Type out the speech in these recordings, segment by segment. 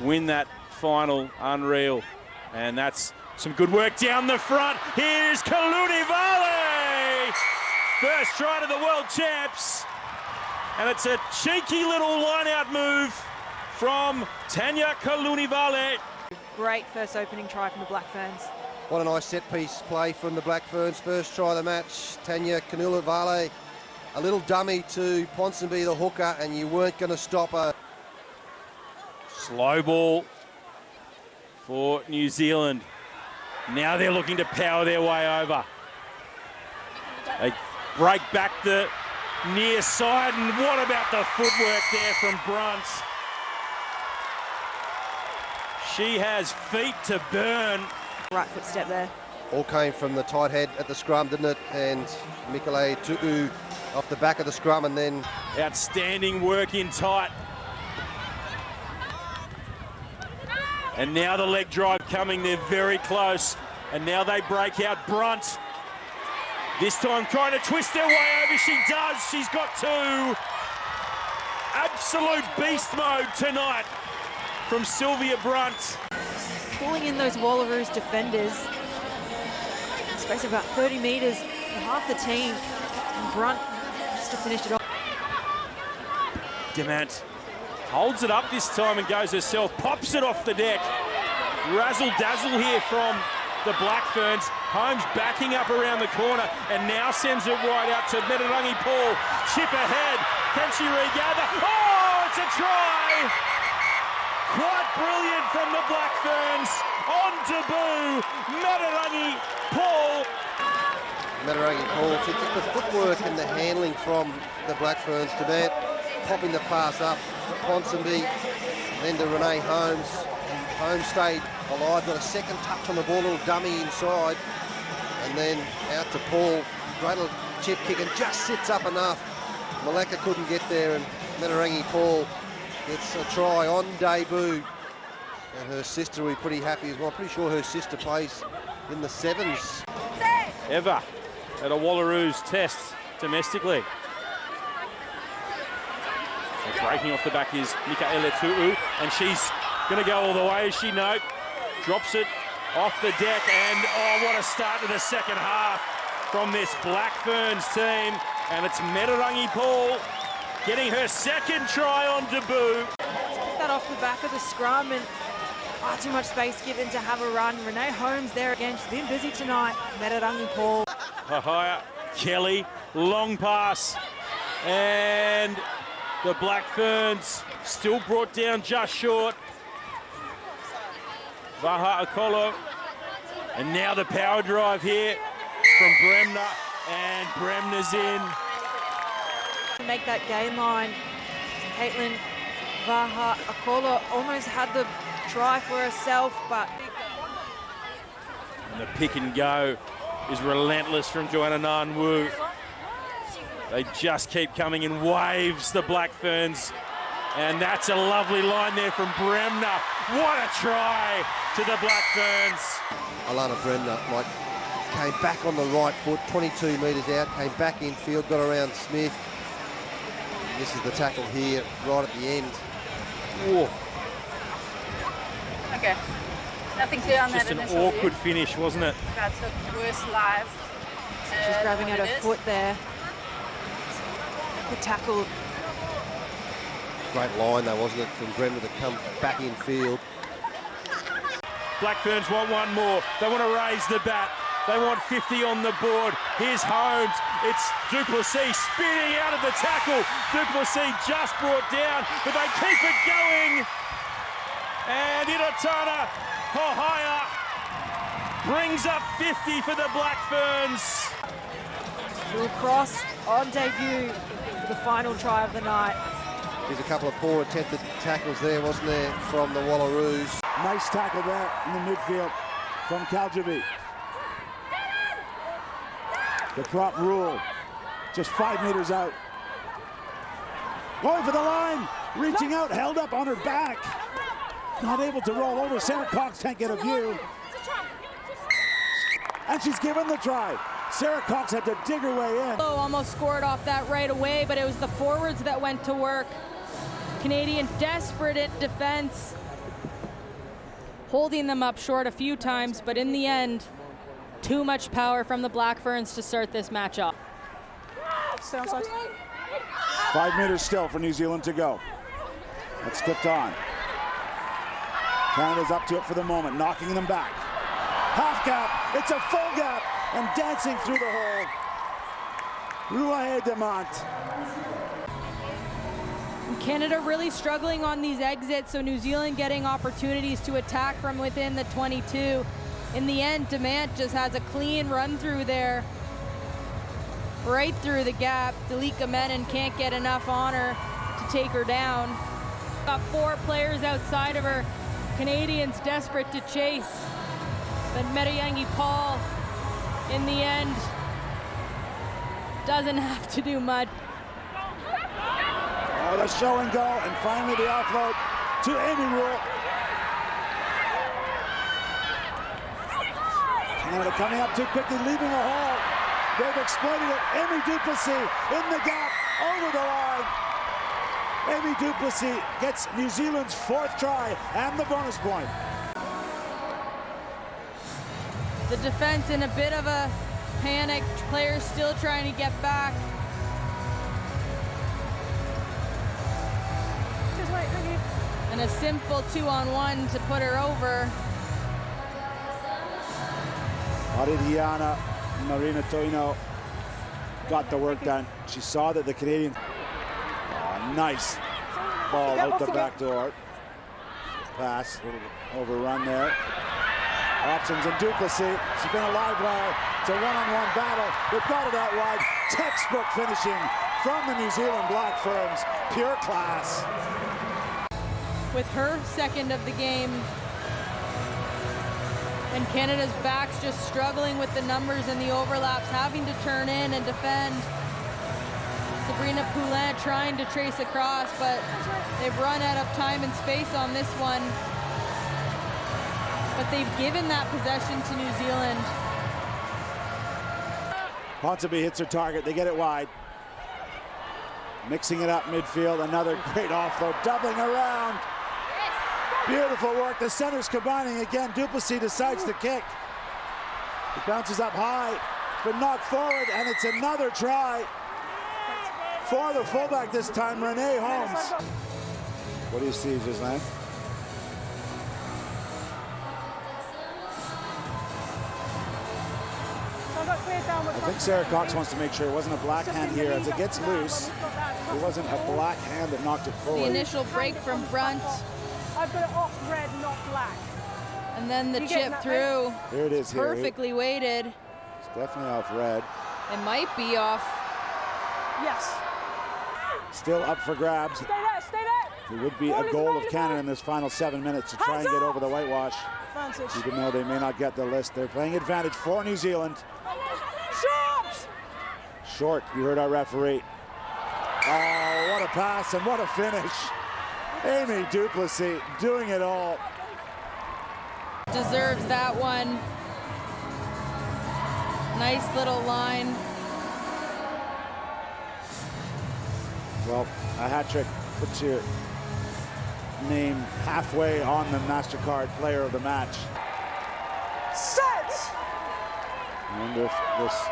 win that final. Unreal. And that's some good work down the front. Here's Kaluni Vale. First try to the world champs. And it's a cheeky little line-out move from Tanya Kaluni Vale. Great first opening try from the Black Ferns. What a nice set-piece play from the Black Ferns. First try of the match. Tanya Kaluni Vale, a little dummy to Ponsonby, the hooker, and you weren't going to stop her. Slow ball for New Zealand. Now they're looking to power their way over. They break back the near side, and what about the footwork there from Brunt? She has feet to burn. Right foot step there. All came from the tight head at the scrum, didn't it? And Mikele Tu'u off the back of the scrum, and then... Outstanding work in tight. And now the leg drive coming, they're very close. And now they break out Brunt. This time trying to twist their way over, she does, she's got two. Absolute beast mode tonight from Sylvia Brunt. Pulling in those Wallaroos defenders. Space of about 30 metres for half the team. And Brunt just to finish it off. Demant holds it up this time and goes herself, pops it off the deck. Razzle-dazzle here from the Black Ferns. Holmes backing up around the corner and now sends it right out to Metarangi Paul. Chip ahead. Can she regather? Oh, it's a try! Quite brilliant from the Black Ferns. On debut, Metarangi Paul. Metarangi Paul, just the footwork and the handling from the Black Ferns. Demant popping the pass up to Ponsonby, then to Renee Holmes. Holmes stayed alive, got a second touch on the ball, little dummy inside, and then out to Paul. Great little chip kick and just sits up enough. Maleka couldn't get there, and Metarangi Paul gets a try on debut. And her sister will be pretty happy as well. I'm pretty sure her sister plays in the sevens. Ever at a Wallaroos test domestically. So breaking off the back is Mikele Tu'u, and she's going to go all the way, as she note. Drops it off the deck, and oh, what a start to the second half from this Black Ferns team. And it's Metarangi Paul getting her second try on debut. Pick that off the back of the scrum, and far too much space given to have a run. Renee Holmes there again. She's been busy tonight. Metarangi Paul. Hahaya Kelly, long pass, and the Black Ferns still brought down just short. Vaha Akolo, and now the power drive here from Bremner, and Bremner's in. Make that game line. Caitlin Vaha Akolo almost had the try for herself, but... And the pick and go is relentless from Joanna Ngan-Wu. They just keep coming in waves, the Black Ferns. And that's a lovely line there from Bremner. What a try to the Black Ferns. Alana Bremner came back on the right foot, 22 metres out, came back infield, got around Smith. This is the tackle here, right at the end. Whoa. Okay, nothing clear on Just that an initial awkward view. finish, wasn't it? That's the worst live. She's grabbing at her foot there. Good tackle. Great line though, wasn't it, from Bremner to come back infield. Black Ferns want one more. They want to raise the bat. They want 50 on the board. Here's Holmes. It's Duplessis spinning out of the tackle. Duplessis just brought down, but they keep it going. And Iratana Hohaya brings up 50 for the Black Ferns. Little cross on debut for the final try of the night. There's a couple of poor attempted tackles there, wasn't there, from the Wallaroos. Nice tackle there in the midfield from Kaljavi. The prop rule, just 5 meters out. Going for the line, reaching out, held up on her back. Not able to roll over. Sarah Cox can't get a view. And she's given the try. Sarah Cox had to dig her way in. Almost scored off that right away, but it was the forwards that went to work. Canadian desperate at defense. holding them up short a few times, but in the end, too much power from the Black Ferns to start this match off. Stay outside. 5 meters still for New Zealand to go. That's tipped on. Canada's up to it for the moment, knocking them back. Half gap, it's a full gap, and dancing through the hole. Rouahe Demont. Canada really struggling on these exits, so New Zealand getting opportunities to attack from within the 22. In the end, Demant just has a clean run through there, right through the gap. Delika Menon can't get enough on her to take her down. Got 4 players outside of her. Canadians desperate to chase, but Meriyangi Paul, in the end, doesn't have to do much. Oh, the show and go, and finally the offload to Amy Rule. Canada coming up too quickly, leaving a hole. They've exploited it. Amy Duplessis in the gap, over the line. Amy Duplessis gets New Zealand's 4th try and the bonus point. The defense in a bit of a panic. Players still trying to get back. Just wait, thank you. And a simple 2-on-1 to put her over. Aridiana Marina Toino got the work done. She saw that the Canadian... Oh, nice ball out the back door. Pass, a little overrun there. Options and Duplessis. She's been a live wire. It's a one-on-one battle. They've got it out wide. Textbook finishing from the New Zealand Black Ferns. Pure class. With her second of the game. And Canada's backs just struggling with the numbers and the overlaps, having to turn in and defend. Sabrina Poulin trying to trace across, but they've run out of time and space on this one. But they've given that possession to New Zealand. Ponsonby hits her target. They get it wide. Mixing it up midfield. Another great offload. Doubling around. Beautiful work. The center's combining again. Duplessis decides to kick. It bounces up high, but knocked forward, and it's another try for the fullback this time, Renee Holmes. What do you see, Ghislaine? I think Sarah Cox wants to make sure it wasn't a black hand here. As it gets loose, it wasn't a black hand that knocked it forward. The initial break from Brunt. I've got it off red, not black. And then the chip through. Here it is. Perfectly weighted. It's definitely off red. It might be off. Yes. Still up for grabs. Stay there, stay there. It would be a goal of Canada in this final 7 minutes to try and get over the whitewash. Advantage. Even though they may not get the list, they're playing advantage for New Zealand. Short! Short, you heard our referee. Oh, what a pass and what a finish. Amy Duplessis doing it all. Deserves that one. Nice little line. Well, a hat trick puts your name halfway on the MasterCard player of the match. Set! I wonder if this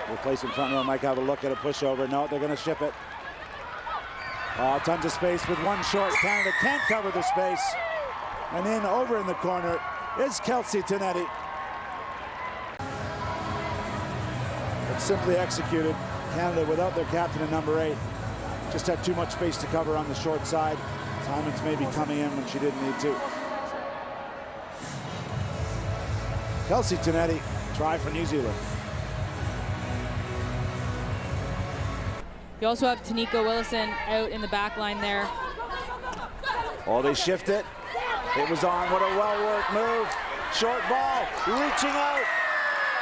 replacement front row might have a look at a pushover. No, they're going to ship it. Oh, tons of space with one short. Canada can't cover the space. And in over in the corner is Kelsey Tonetti. It's simply executed. Canada without their captain and number 8. Just had too much space to cover on the short side. Simons maybe coming in when she didn't need to. Kelsey Tonetti, try for New Zealand. You also have Tanika Willison out in the back line there. Oh, they shift it. It was on. What a well-worked move. Short ball, reaching out.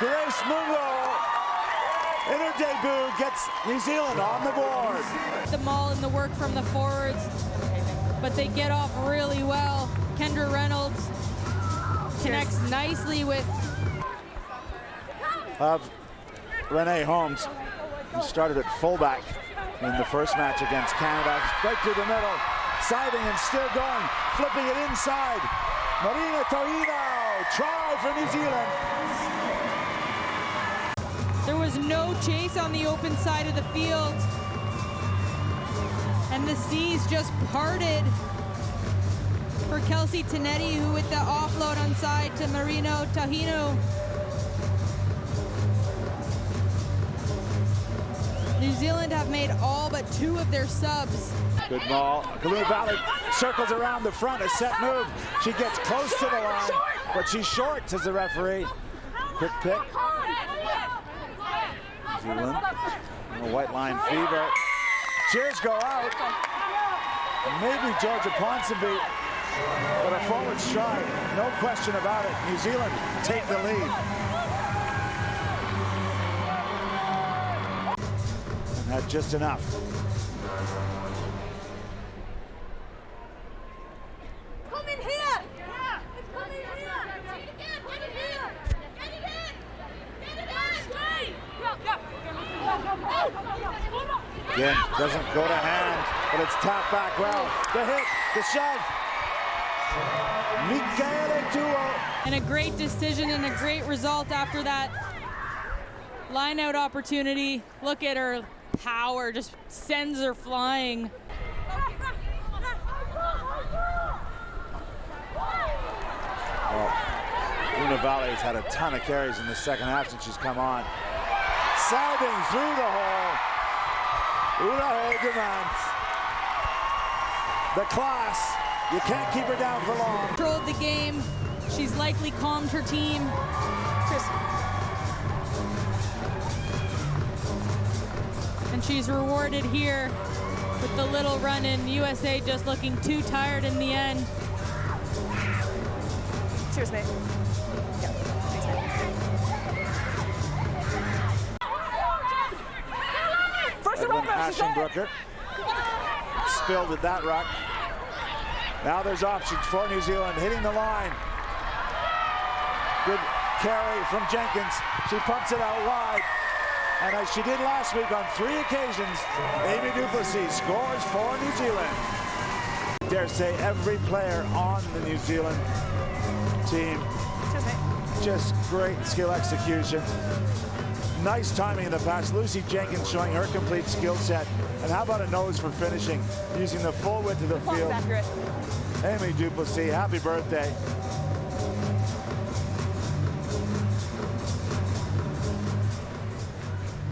Grace Mungo, in her debut, gets New Zealand on the board. The maul and the work from the forwards, but they get off really well. Kendra Reynolds connects nicely with Renee Holmes, who started at fullback in the first match against Canada. Right through the middle, siding and still going, flipping it inside. Marina Toino, try for New Zealand. There was no chase on the open side of the field. And the seas just parted for Kelsey Tanetti, who with the offload on side to Marino Tahino. New Zealand have made all but 2 of their subs. Good ball. Kaluna Valley circles around the front, a set move. She gets close to the line, but she's short, says the referee. Quick pick. New Zealand, a white line fever. Cheers go out. And maybe Georgia Ponsonby, but a forward stride, no question about it. New Zealand take the lead. And had just enough. Come in here! It's coming here! Get it in! Get it here! Get it in! Get it in! Again, doesn't go to hand, but it's tapped back well. The hit, the shove. Michaela Duo. And a great decision and a great result after that line out opportunity. Look at her power, just sends her flying. Well, Luna Valley's had a ton of carries in the second half since she's come on. Salving through the hole. Ulaho demands. The class, you can't keep her down for long. Controlled the game. She's likely calmed her team. And she's rewarded here with the little run in. USA just looking too tired in the end. Cheers, mate. Yeah, thanks, mate. First Edwin Ashenbrooker spilled at that ruck. Now there's options for New Zealand hitting the line. Good carry from Jenkins. She pumps it out wide. And as she did last week on 3 occasions, Amy Duplessis scores for New Zealand. I dare say every player on the New Zealand team, just great skill execution. Nice timing in the pass. Lucy Jenkins showing her complete skill set. And how about a nose for finishing, using the full width of the field. Amy Duplessis, happy birthday.